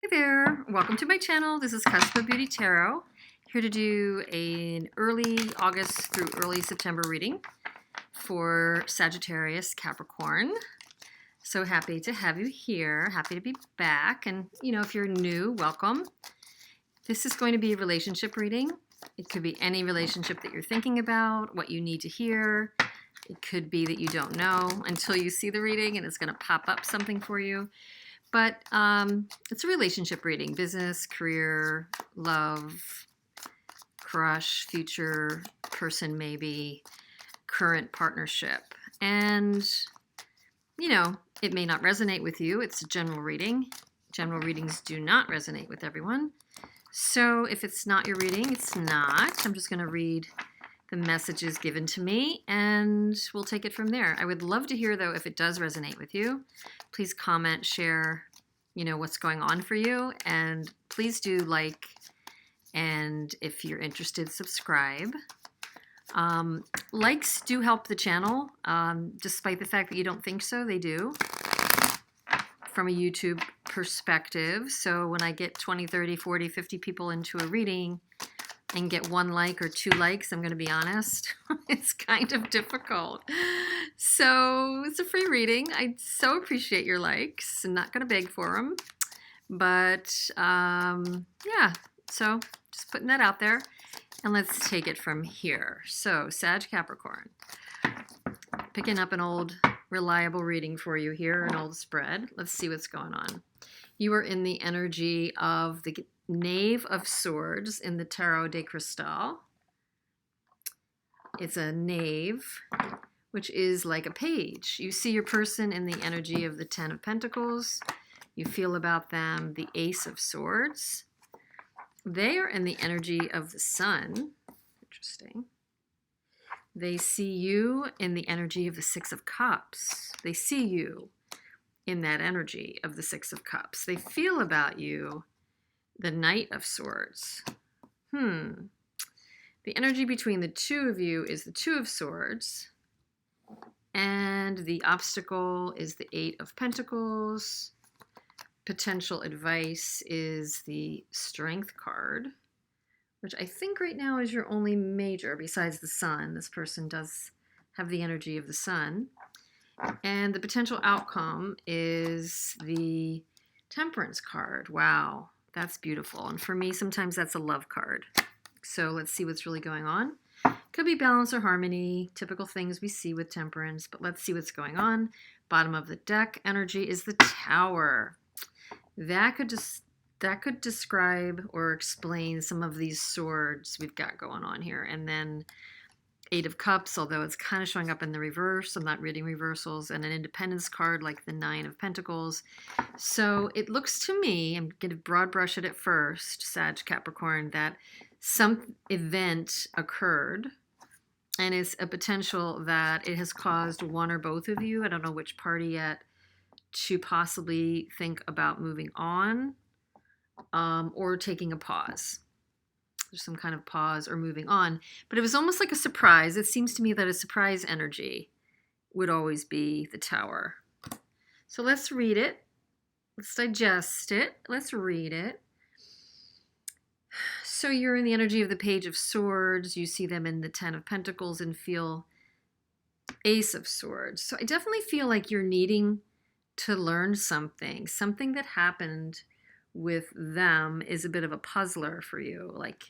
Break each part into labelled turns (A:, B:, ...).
A: Hi there, welcome to my channel. This is Cusp Beauty Tarot, here to do an early August through early September reading for Sagittarius Capricorn. So happy to have you here, happy to be back, and if you're new, welcome. This is going to be a relationship reading. It could be any relationship that you're thinking about, what you need to hear. It could be that you don't know until you see the reading and it's going to pop up something for you. But it's a relationship reading, business, career, love, crush, future person maybe, current partnership. And, it may not resonate with you. It's a general reading. General readings do not resonate with everyone. So if it's not your reading, it's not. I'm just going to read the messages given to me and we'll take it from there. I would love to hear, though, if it does resonate with you. Please comment, share, what's going on for you, and please do like, and if you're interested, subscribe. Likes do help the channel, despite the fact that you don't think so, they do, from a YouTube perspective. So when I get 20, 30, 40, 50 people into a reading and get 1 like or 2 likes, I'm going to be honest, it's kind of difficult. So it's a free reading. I so appreciate your likes. I'm not going to beg for them. But yeah, so just putting that out there. And let's take it from here. So Sag Capricorn. Picking up an old reliable reading for you here, an old spread. Let's see what's going on. You are in the energy of the Knave of Swords in the Tarot de Cristal. It's a knave, which is like a page. You see your person in the energy of the Ten of Pentacles. You feel about them the Ace of Swords. They are in the energy of the Sun. Interesting. They see you in the energy of the Six of Cups. They see you in that energy of the Six of Cups. They feel about you the Knight of Swords. The energy between the two of you is the Two of Swords. And the obstacle is the Eight of Pentacles. Potential advice is the Strength card, which I think right now is your only major besides the Sun. This person does have the energy of the Sun. And the potential outcome is the Temperance card. Wow. That's beautiful. And for me, sometimes that's a love card. So let's see what's really going on. Could be balance or harmony, typical things we see with temperance, but let's see what's going on. Bottom of the deck energy is the Tower. That could describe or explain some of these swords we've got going on here. And then Eight of Cups, although it's kind of showing up in the reverse. I'm not reading reversals. And an Independence card like the Nine of Pentacles. So it looks to me, I'm going to broad brush it at first, Sag Capricorn, that some event occurred. And it's a potential that it has caused one or both of you, I don't know which party yet, to possibly think about moving on or taking a pause. There's some kind of pause or moving on. But it was almost like a surprise. It seems to me that a surprise energy would always be the Tower. So let's read it. Let's digest it. Let's read it. So you're in the energy of the Page of Swords. You see them in the Ten of Pentacles and feel Ace of Swords. So I definitely feel like you're needing to learn something. Something that happened with them is a bit of a puzzler for you. Like,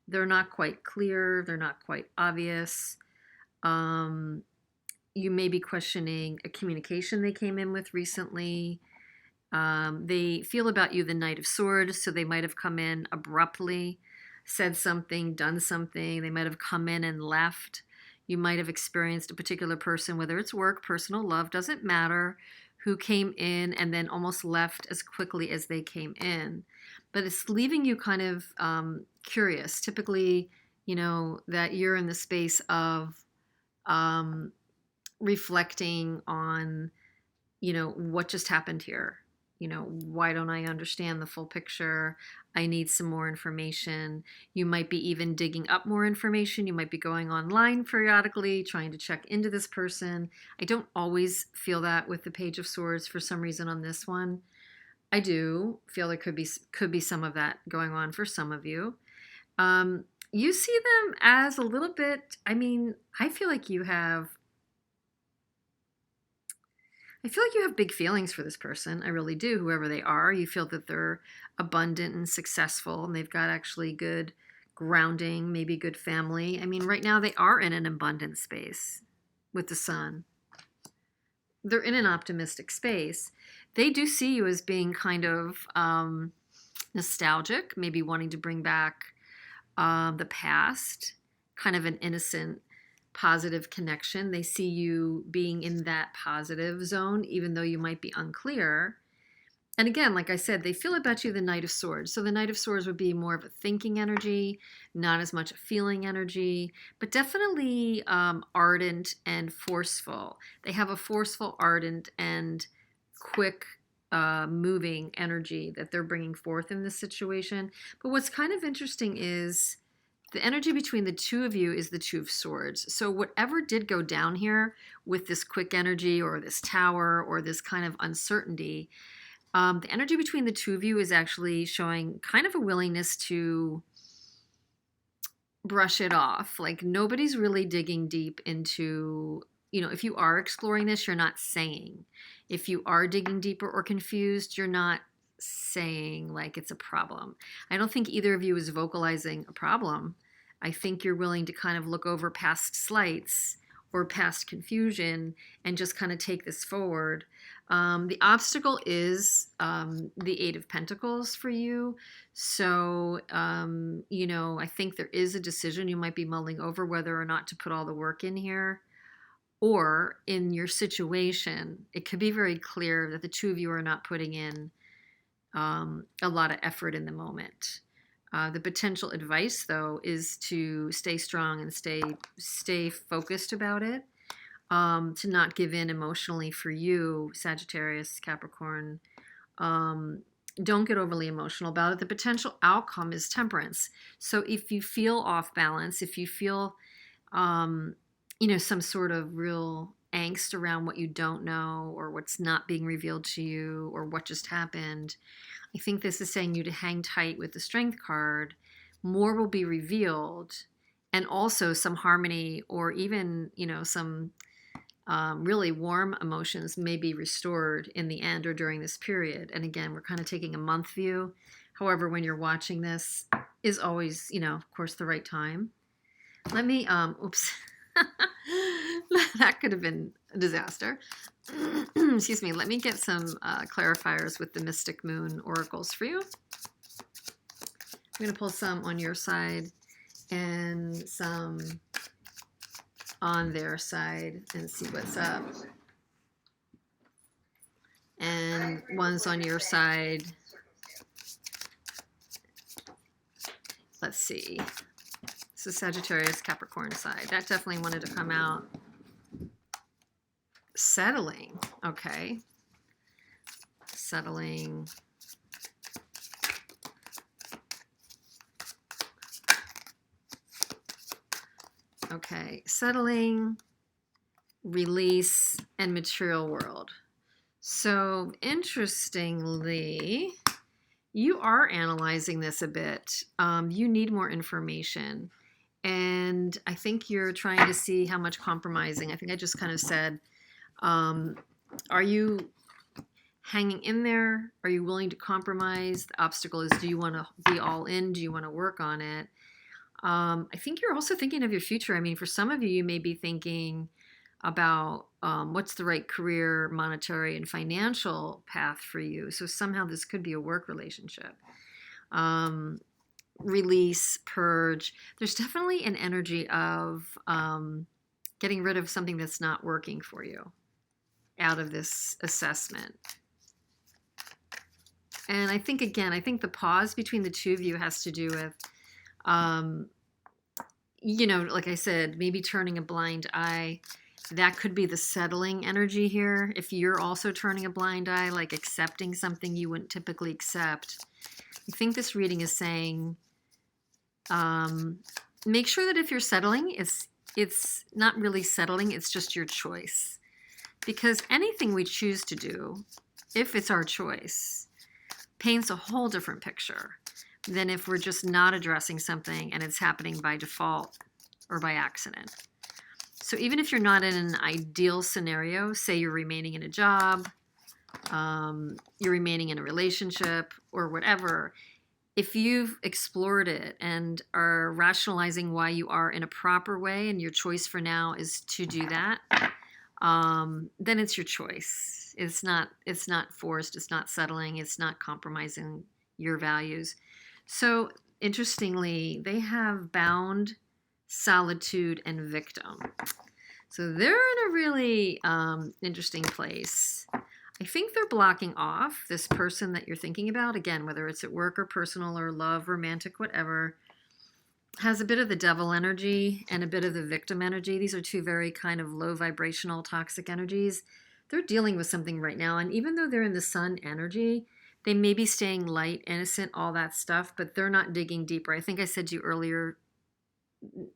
A: they're not quite clear. They're not quite obvious. You may be questioning a communication they came in with recently. They feel about you the Knight of Swords, so they might have come in abruptly, said something, done something. They might have come in and left. You might have experienced a particular person, whether it's work, personal, love, doesn't matter, who came in and then almost left as quickly as they came in. But it's leaving you kind of curious. Typically, that you're in the space of reflecting on, what just happened here. Why don't I understand the full picture? I need some more information. You might be even digging up more information. You might be going online periodically, trying to check into this person. I don't always feel that with the Page of Swords for some reason on this one. I do feel there could be some of that going on for some of you. You see them as a little bit, I mean, I feel like you have big feelings for this person. I really do, whoever they are. You feel that they're abundant and successful and they've got actually good grounding, maybe good family. I mean, right now they are in an abundant space with the sun. They're in an optimistic space. They do see you as being kind of nostalgic, maybe wanting to bring back the past, kind of an innocent, positive connection. They see you being in that positive zone, even though you might be unclear. And again, like I said, they feel about you the Knight of Swords. So the Knight of Swords would be more of a thinking energy, not as much a feeling energy, but definitely ardent and forceful. They have a forceful, ardent, and quick moving energy that they're bringing forth in this situation. But what's kind of interesting is the energy between the two of you is the Two of Swords. So whatever did go down here with this quick energy or this tower or this kind of uncertainty, the energy between the two of you is actually showing kind of a willingness to brush it off. Like nobody's really digging deep into, if you are exploring this, you're not saying. If you are digging deeper or confused, you're not saying like it's a problem. I don't think either of you is vocalizing a problem. I think you're willing to kind of look over past slights or past confusion and just kind of take this forward. The obstacle is the Eight of Pentacles for you. So, I think there is a decision you might be mulling over whether or not to put all the work in here. Or in your situation, it could be very clear that the two of you are not putting in a lot of effort in the moment. The potential advice, though, is to stay strong and stay focused about it, to not give in emotionally for you, Sagittarius, Capricorn. Don't get overly emotional about it. The potential outcome is temperance. So if you feel off balance, if you feel, some sort of real angst around what you don't know or what's not being revealed to you or what just happened, I think this is saying you to hang tight with the Strength card. More will be revealed, and also some harmony or even, some really warm emotions may be restored in the end or during this period. And again, we're kind of taking a month view. However, when you're watching this is always, of course, the right time. Let me, oops. That could have been a disaster. Excuse me. Let me get some clarifiers with the Mystic Moon oracles for you. I'm going to pull some on your side and some on their side and see what's up. And one's on your side. Let's see. This is Sagittarius Capricorn side. That definitely wanted to come out. Settling. Okay. Settling. Okay. Settling, release, and material world. So interestingly, you are analyzing this a bit. You need more information. And I think you're trying to see how much compromising. I think I just kind of said, are you hanging in there? Are you willing to compromise? The obstacle is, do you want to be all in? Do you want to work on it? I think you're also thinking of your future. I mean, for some of you, you may be thinking about what's the right career, monetary, and financial path for you. So somehow this could be a work relationship. Release, purge. There's definitely an energy of getting rid of something that's not working for you out of this assessment. And I think, again, the pause between the two of you has to do with, like I said, maybe turning a blind eye. That could be the settling energy here. If you're also turning a blind eye, like accepting something you wouldn't typically accept. I think this reading is saying, make sure that if you're settling, it's not really settling, it's just your choice. Because anything we choose to do, if it's our choice, paints a whole different picture than if we're just not addressing something and it's happening by default or by accident. So even if you're not in an ideal scenario, say you're remaining in a job, you're remaining in a relationship or whatever, if you've explored it and are rationalizing why you are in a proper way and your choice for now is to do that, then it's your choice. It's not forced, it's not settling, it's not compromising your values. So interestingly, they have bound, solitude, and victim. So they're in a really interesting place. I think they're blocking off this person that you're thinking about, again, whether it's at work or personal or love, romantic, whatever, has a bit of the devil energy and a bit of the victim energy. These are two very kind of low vibrational toxic energies. They're dealing with something right now. And even though they're in the sun energy, they may be staying light, innocent, all that stuff, but they're not digging deeper. I think I said to you earlier,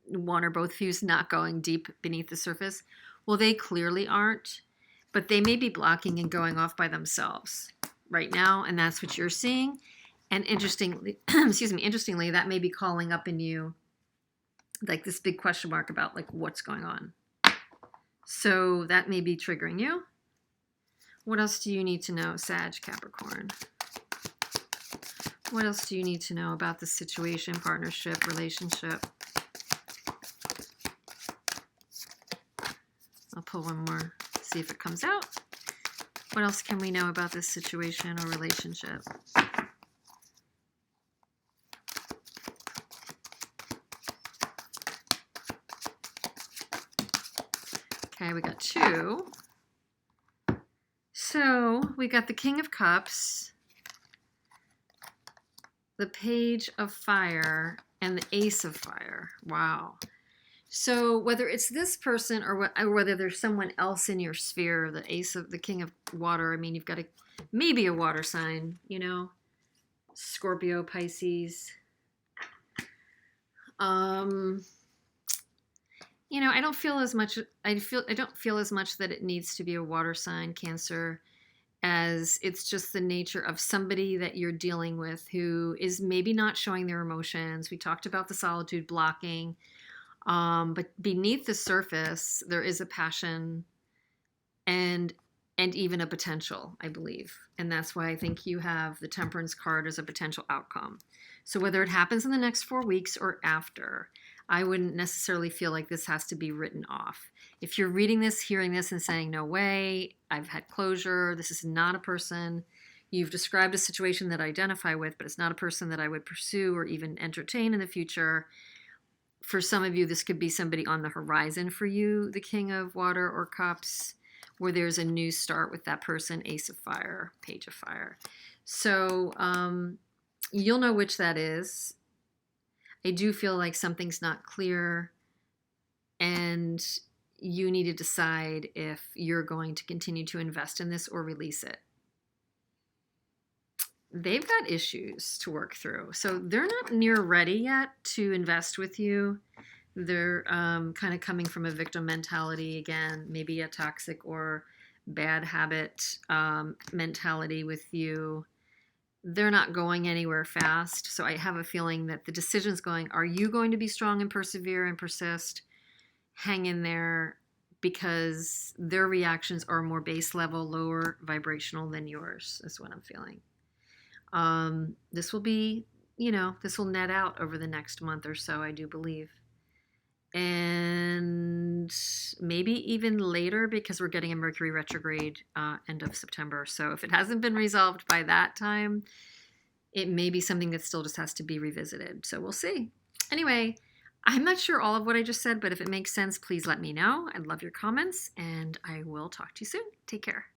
A: one or both of you is not going deep beneath the surface. Well, they clearly aren't, but they may be blocking and going off by themselves right now, and that's what you're seeing. And interestingly, interestingly, that may be calling up in you like this big question mark about like what's going on. So that may be triggering you. What else do you need to know, Sag Capricorn? What else do you need to know about the situation, partnership, relationship? I'll pull one more, see if it comes out. What else can we know about this situation or relationship? Okay, we got two. So we got the King of Cups, the Page of Fire, and the Ace of Fire. Wow. So whether it's this person or whether there's someone else in your sphere, the King of Water, I mean, you've got maybe a water sign, you know, Scorpio, Pisces. You know, I don't feel as much that it needs to be a water sign, Cancer, as it's just the nature of somebody that you're dealing with who is maybe not showing their emotions. We talked about the solitude blocking, but beneath the surface, there is a passion and even a potential, I believe. And that's why I think you have the Temperance card as a potential outcome. So whether it happens in the next 4 weeks or after, I wouldn't necessarily feel like this has to be written off. If you're reading this, hearing this, and saying, no way, I've had closure, this is not a person, you've described a situation that I identify with, but it's not a person that I would pursue or even entertain in the future. For some of you, this could be somebody on the horizon for you, the King of Water or Cups, where there's a new start with that person, Ace of Fire, Page of Fire. So you'll know which that is. I do feel like something's not clear and you need to decide if you're going to continue to invest in this or release it. They've got issues to work through. So they're not near ready yet to invest with you. They're kind of coming from a victim mentality again, maybe a toxic or bad habit mentality with you. They're not going anywhere fast. So I have a feeling that the decision's going, are you going to be strong and persevere and persist? Hang in there, because their reactions are more base level, lower vibrational than yours, is what I'm feeling. This will be, this will net out over the next month or so, I do believe. And maybe even later, because we're getting a Mercury retrograde end of September. So if it hasn't been resolved by that time, it may be something that still just has to be revisited. So we'll see. Anyway, I'm not sure all of what I just said, but if it makes sense, please let me know. I'd love your comments, and I will talk to you soon. Take care.